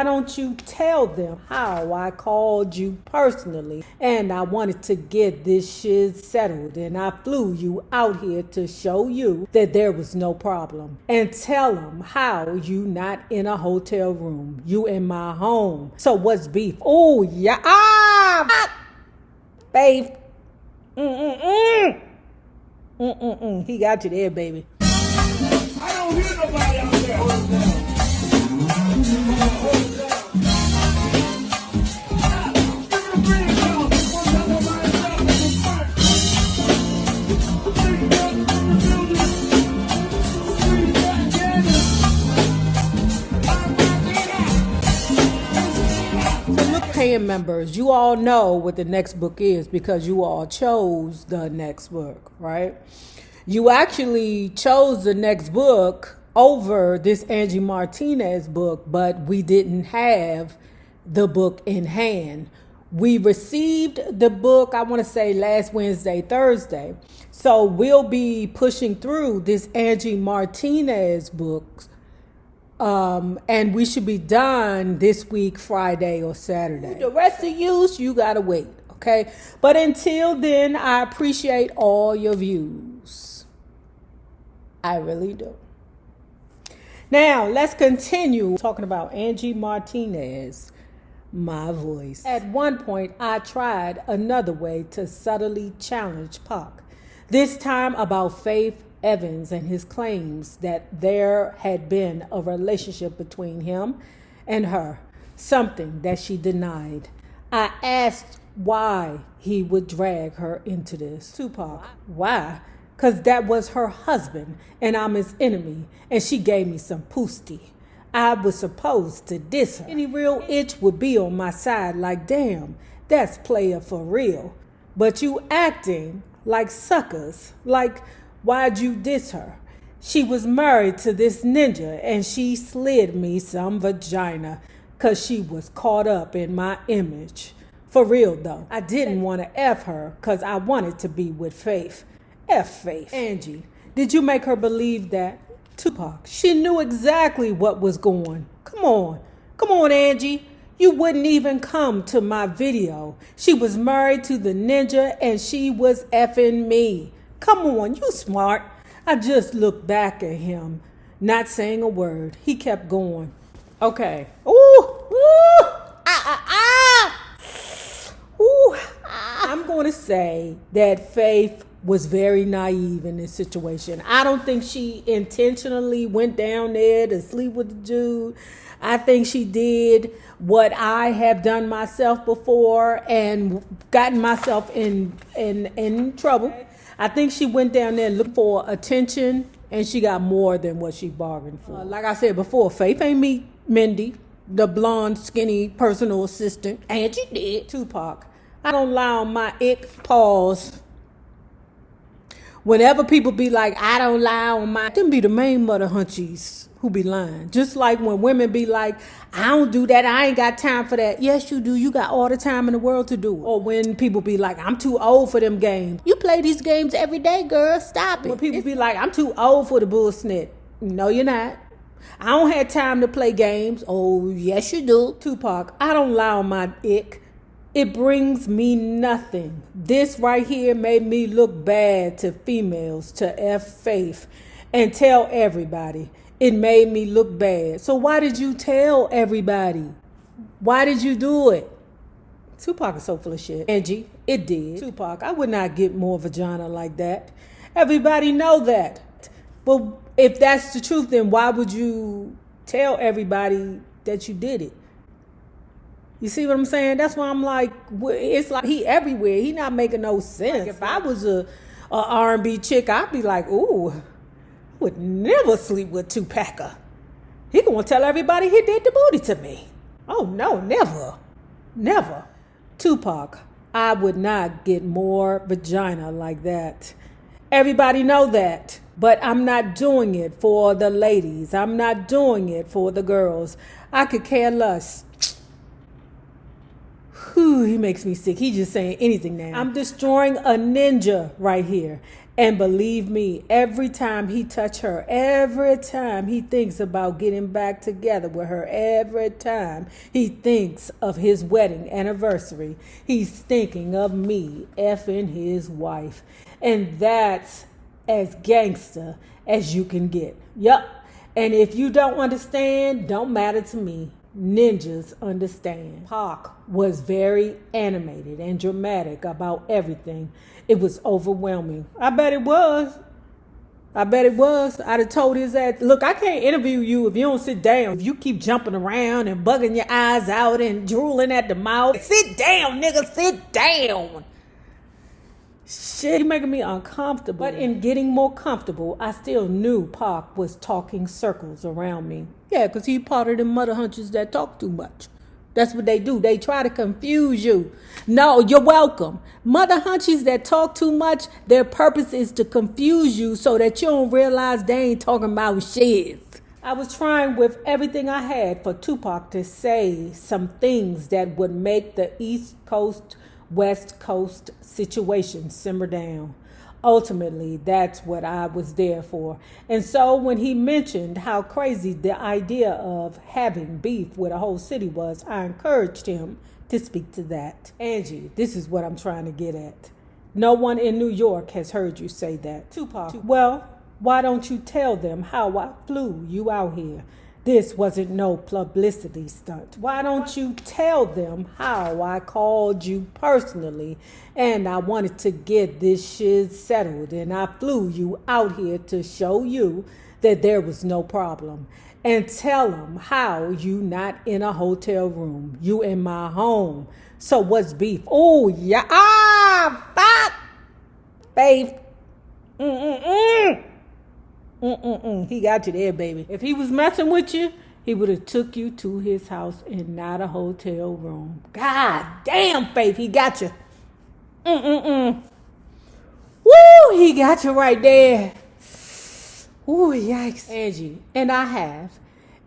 Why don't you tell them how I called you personally and I wanted to get this shit settled and I flew you out here to show you that there was no problem. And tell them how you not in a hotel room. You in my home. So what's beef? Oh, yeah. Faith. He got you there, baby. I don't hear nobody out there. Hold it down. Paying members, you all know what the next book is because you all chose the next book, right? You actually chose the next book over this Angie Martinez book, but we didn't have the book in hand. We received the book, I want to say last Wednesday, Thursday. So we'll be pushing through this Angie Martinez book. And we should be done this week, Friday or Saturday. The rest of you gotta wait, okay? But until then, I appreciate all your views. I really do. Now, let's continue talking about Angie Martinez, my voice. At one point, I tried another way to subtly challenge Pac. This time about Faith Evans and his claims that there had been a relationship between him and her, something that she denied. I asked why he would drag her into this. Tupac, why? Because that was her husband and I'm his enemy, and she gave me some pussy. I was supposed to diss her. Any real itch would be on my side like, damn, that's player for real. But you acting like suckers, like, why'd you diss her? She was married to this ninja and she slid me some vagina because she was caught up in my image. For real though, I didn't want to F her because I wanted to be with Faith. F Faith. Angie, did you make her believe that? Tupac, she knew exactly what was going. Come on, Angie. You wouldn't even come to my video. She was married to the ninja and she was effing me. Come on, you smart. I just looked back at him, not saying a word. He kept going. Okay. I'm going to say that Faith was very naive in this situation. I don't think she intentionally went down there to sleep with the dude. I think she did what I have done myself before and gotten myself in trouble. I think she went down there looking for attention, and she got more than what she bargained for. Like I said before, Faith ain't meet Mindy, the blonde, skinny personal assistant. Angie did. Tupac, I don't lie on my ick. Pause. Whenever people be like, I don't lie on my... Them be the main mother hunchies who be lying. Just like when women be like, I don't do that, I ain't got time for that. Yes, you do. You got all the time in the world to do it. Or when people be like, I'm too old for them games. You play these games every day, girl. Stop it. When people be like, I'm too old for the bullshit. No, you're not. I don't have time to play games. Oh, yes, you do. Tupac, I don't lie on my ick. It brings me nothing. This right here made me look bad to females, to F Faith, and tell everybody. It made me look bad. So why did you tell everybody? Why did you do it? Tupac is so full of shit. Angie, it did. Tupac, I would not get more vagina like that. Everybody know that. But if that's the truth, then why would you tell everybody that you did it? You see what I'm saying? That's why I'm like, it's like he everywhere. He not making no sense. Like if I was a R&B chick, I'd be like, ooh, I would never sleep with Tupac. He gonna tell everybody he did the booty to me. Oh no, never. Never. Tupac, I would not get more vagina like that. Everybody know that. But I'm not doing it for the ladies. I'm not doing it for the girls. I could care less. Whew, he makes me sick. He's just saying anything now. I'm destroying a ninja right here. And believe me, every time he touch her, every time he thinks about getting back together with her, every time he thinks of his wedding anniversary, he's thinking of me effing his wife. And that's as gangster as you can get. Yup. And if you don't understand, don't matter to me. Ninjas understand. Pac was very animated and dramatic about everything. It was overwhelming. I bet it was. I'd have told his ass, look, I can't interview you if you don't sit down. If you keep jumping around and bugging your eyes out and drooling at the mouth. Sit down, nigga, sit down. Shit, you're making me uncomfortable. But in getting more comfortable, I still knew Pac was talking circles around me. Yeah, because he part of them mother hunches that talk too much. That's what they do. They try to confuse you. No, you're welcome. Mother hunchies that talk too much, their purpose is to confuse you so that you don't realize they ain't talking about shit. I was trying with everything I had for Tupac to say some things that would make the East Coast, West Coast situation simmer down. Ultimately, that's what I was there for. And so when he mentioned how crazy the idea of having beef with a whole city was, I encouraged him to speak to that. Angie, this is what I'm trying to get at. No one in New York has heard you say that. Tupac, well, why don't you tell them how I flew you out here? This wasn't no publicity stunt. Why don't you tell them how I called you personally and I wanted to get this shit settled and I flew you out here to show you that there was no problem. And tell them how you not in a hotel room. You in my home. So what's beef? Oh, yeah. Fuck. Faith. He got you there, baby. If he was messing with you, he would have took you to his house and not a hotel room. God damn, Faith, he got you. Woo, he got you right there. Ooh, yikes. Angie, and I have.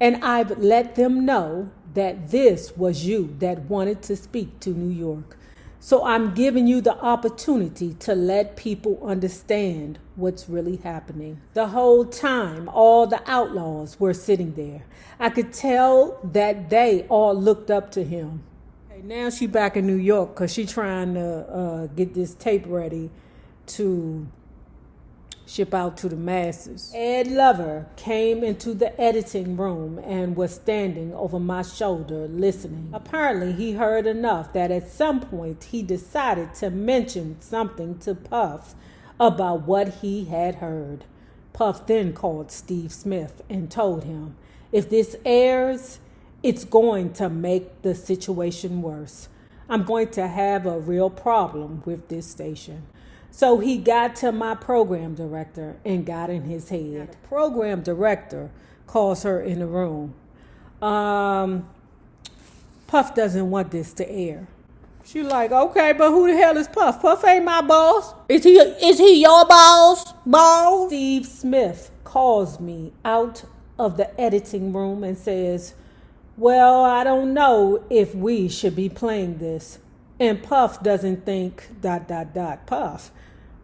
And I've let them know that this was you that wanted to speak to New York. So I'm giving you the opportunity to let people understand what's really happening. The whole time, all the outlaws were sitting there. I could tell that they all looked up to him. Okay, now she back in New York because she trying to get this tape ready to ship out to the masses. Ed Lover came into the editing room and was standing over my shoulder listening. Apparently he heard enough that at some point he decided to mention something to Puff about what he had heard. Puff then called Steve Smith and told him, if this airs, it's going to make the situation worse. I'm going to have a real problem with this station. So he got to my program director and got in his head. The program director calls her in the room. Puff doesn't want this to air. She like, okay, but who the hell is Puff? Puff ain't my boss. Is he your boss? Boss? Steve Smith calls me out of the editing room and says, well, I don't know if we should be playing this. And Puff doesn't think ... Puff.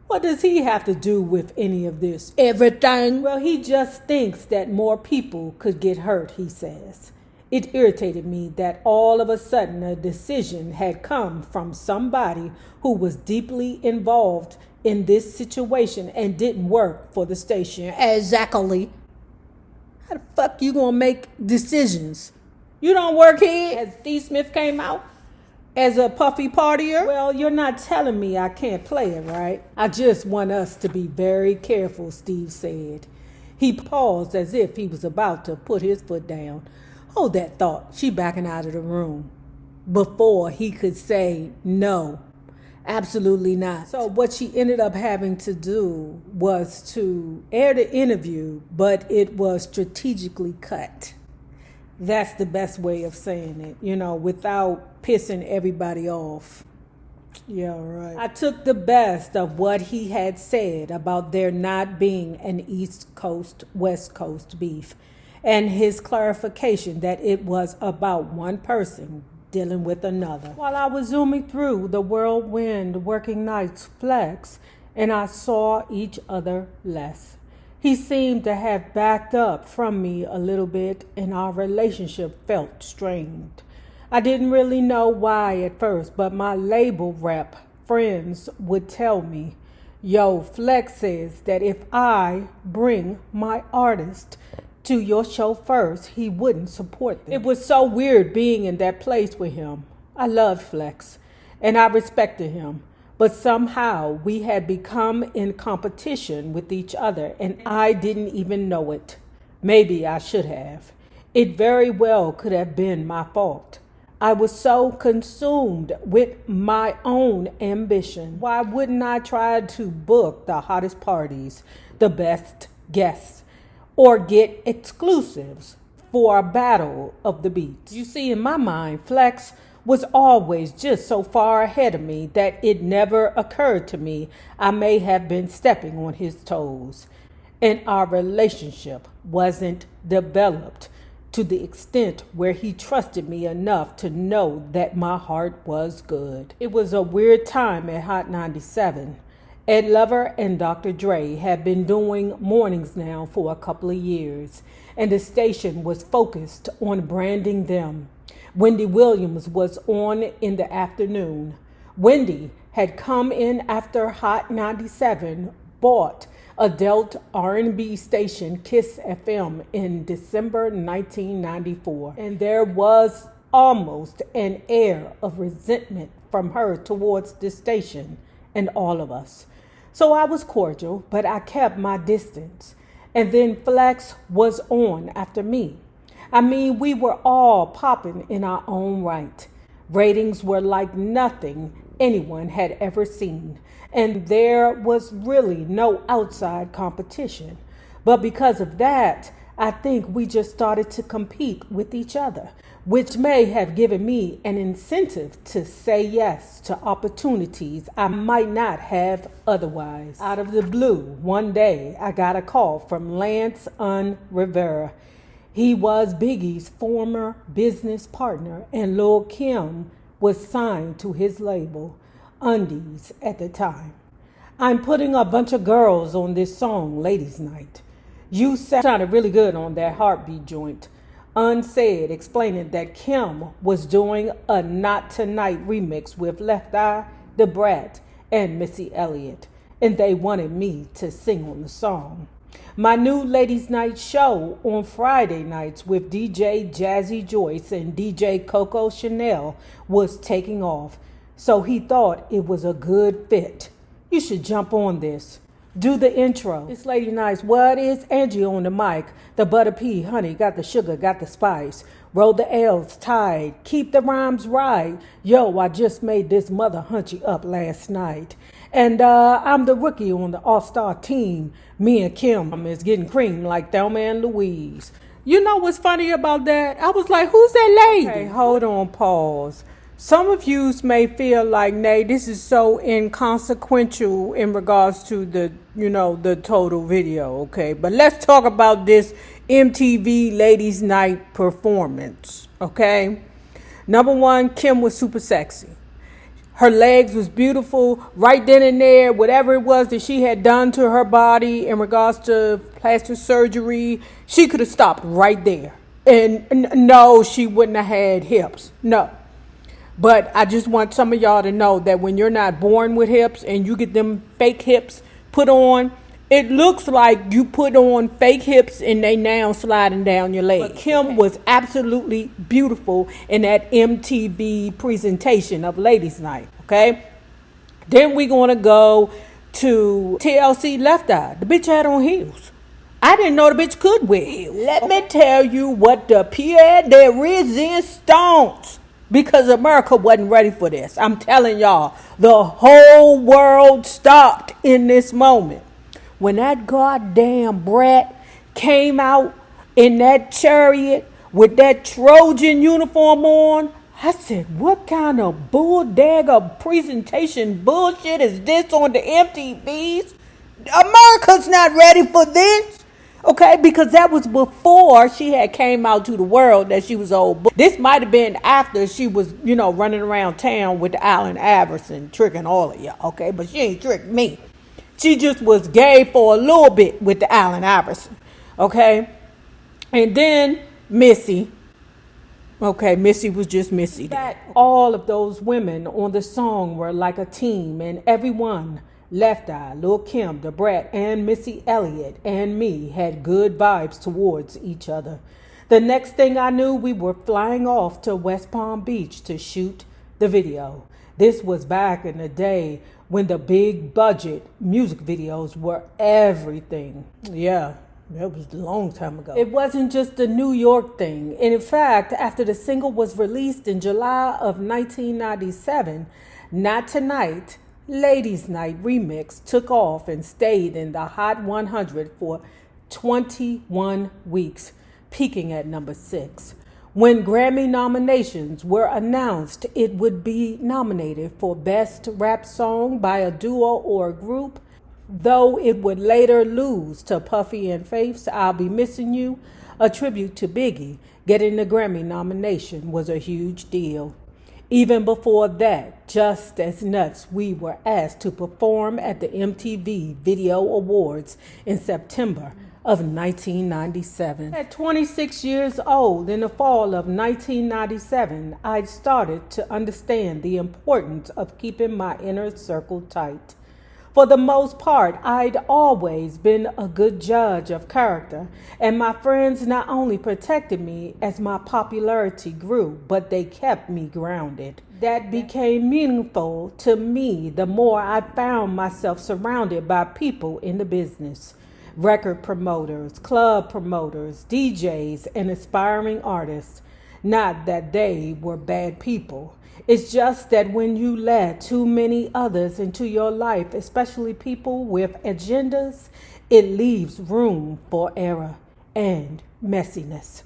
What does he have to do with any of this? Everything. Well, he just thinks that more people could get hurt, he says. It irritated me that all of a sudden a decision had come from somebody who was deeply involved in this situation and didn't work for the station. Exactly. How the fuck you gonna make decisions? You don't work here? As Steve Smith came out as a puffy partier? Well, you're not telling me I can't play it, right? I just want us to be very careful, Steve said. He paused as if he was about to put his foot down. Hold that thought. She backing out of the room before he could say no. Absolutely not. So what she ended up having to do was to air the interview, but it was strategically cut. That's the best way of saying it, without pissing everybody off. Yeah, right. I took the best of what he had said about there not being an East Coast, West Coast beef, and his clarification that it was about one person dealing with another. While I was zooming through the Whirlwind Working Nights flex and I saw each other less. He seemed to have backed up from me a little bit, and our relationship felt strained. I didn't really know why at first, but my label rep friends would tell me, yo, Flex says that if I bring my artist to your show first, he wouldn't support them. It was so weird being in that place with him. I loved Flex, and I respected him. But somehow we had become in competition with each other, and I didn't even know it. Maybe I should have. It very well could have been my fault. I was so consumed with my own ambition. Why wouldn't I try to book the hottest parties, the best guests, or get exclusives for a battle of the beats? You see, in my mind, Flex was always just so far ahead of me that it never occurred to me I may have been stepping on his toes. And our relationship wasn't developed to the extent where he trusted me enough to know that my heart was good. It was a weird time at Hot 97. Ed Lover and Dr. Dre had been doing mornings now for a couple of years, and the station was focused on branding them. Wendy Williams was on in the afternoon. Wendy had come in after Hot 97 bought adult R&B station Kiss FM in December 1994. And there was almost an air of resentment from her towards the station and all of us. So I was cordial, but I kept my distance. And then Flex was on after me. I mean, we were all popping in our own right. Ratings were like nothing anyone had ever seen, and there was really no outside competition. But because of that, I think we just started to compete with each other, which may have given me an incentive to say yes to opportunities I might not have otherwise. Out of the blue, one day, I got a call from Lance Rivera. He was Biggie's former business partner, and Lil' Kim was signed to his label, Undies, at the time. I'm putting a bunch of girls on this song, Ladies Night. You sounded really good on that heartbeat joint. Said, explaining that Kim was doing a Not Tonight remix with Left Eye, Da Brat, and Missy Elliott, and they wanted me to sing on the song. My new Ladies Night show on Friday nights with DJ Jazzy Joyce and DJ Coco Chanel was taking off, so he thought it was a good fit. You should jump on this. Do the intro. It's Lady Nights. What is Angie on the mic? The butter pea, honey, got the sugar, got the spice. Roll the L's tight. Keep the rhymes right. Yo, I just made this mother hunchy up last night. And I'm the rookie on the all-star team. Me and Kim is getting cream like Thelma and Louise. You know what's funny about that? I was like, who's that lady? Okay, hold on, pause. Some of you may feel like, Nay, this is so inconsequential in regards to the total video, okay? But let's talk about this MTV Ladies Night performance, okay? Number one, Kim was super sexy. Her legs was beautiful right then and there. Whatever it was that she had done to her body in regards to plastic surgery, she could have stopped right there. And no, she wouldn't have had hips. No. But I just want some of y'all to know that when you're not born with hips and you get them fake hips put on, it looks like you put on fake hips and they now sliding down your leg. But Kim was absolutely beautiful in that MTV presentation of Ladies Night, okay? Then we're going to go to TLC Left Eye. The bitch had on heels. I didn't know the bitch could wear heels. Let me tell you what the Pierre de Resistance, because America wasn't ready for this. I'm telling y'all, the whole world stopped in this moment. When that goddamn brat came out in that chariot with that Trojan uniform on, I said, what kind of bulldagger presentation bullshit is this on the MTVs? America's not ready for this. Okay, because that was before she had came out to the world that she was old. This might have been after she was, running around town with Allen Iverson, tricking all of y'all, okay? But she ain't tricked me. She just was gay for a little bit with the Allen Iverson. Okay? And then Missy. Okay, Missy was just Missy. That all of those women on the song were like a team, and everyone, Left Eye, Lil' Kim, Da Brat, and Missy Elliott, and me had good vibes towards each other. The next thing I knew, we were flying off to West Palm Beach to shoot the video. This was back in the day when the big budget music videos were everything. Yeah. That was a long time ago. It wasn't just a New York thing. And in fact, after the single was released in July of 1997, Not Tonight, Ladies Night remix took off and stayed in the Hot 100 for 21 weeks, peaking at number 6. When Grammy nominations were announced, it would be nominated for Best Rap Song by a Duo or a Group. Though it would later lose to Puffy and Faith's I'll Be Missing You, a tribute to Biggie, getting the Grammy nomination was a huge deal. Even before that, just as nuts, we were asked to perform at the MTV Video Awards in September of 1997. At 26 years old, in the fall of 1997, I started to understand the importance of keeping my inner circle tight. For the most part, I'd always been a good judge of character, and my friends not only protected me as my popularity grew, but they kept me grounded. That became meaningful to me the more I found myself surrounded by people in the business. Record promoters, club promoters, DJs, and aspiring artists. Not that they were bad people. It's just that when you let too many others into your life, especially people with agendas, it leaves room for error and messiness.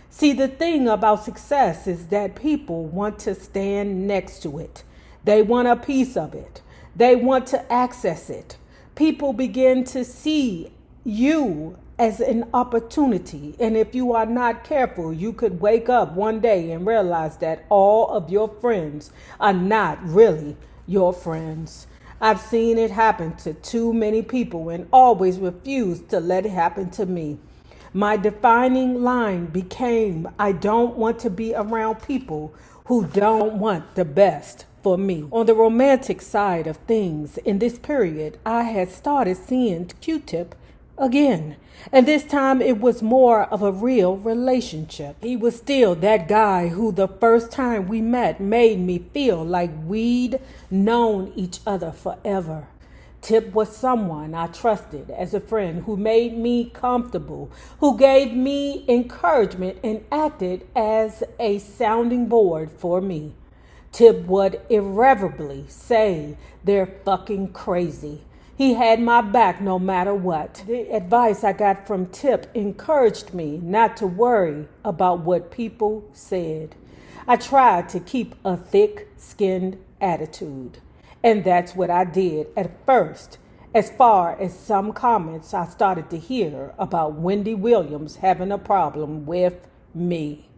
See, the thing about success is that people want to stand next to it. They want a piece of it. They want to access it. People begin to see you as an opportunity, and if you are not careful, you could wake up one day and realize that all of your friends are not really your friends. I've seen it happen to too many people and always refused to let it happen to me. My defining line became, I don't want to be around people who don't want the best for me. On the romantic side of things, in this period, I had started seeing Q-Tip again. And this time it was more of a real relationship. He was still that guy who the first time we met made me feel like we'd known each other forever. Tip was someone I trusted as a friend who made me comfortable, who gave me encouragement and acted as a sounding board for me. Tip would irreverently say, "They're fucking crazy." He had my back no matter what. The advice I got from Tip encouraged me not to worry about what people said. I tried to keep a thick-skinned attitude. And that's what I did at first, as far as some comments I started to hear about Wendy Williams having a problem with me.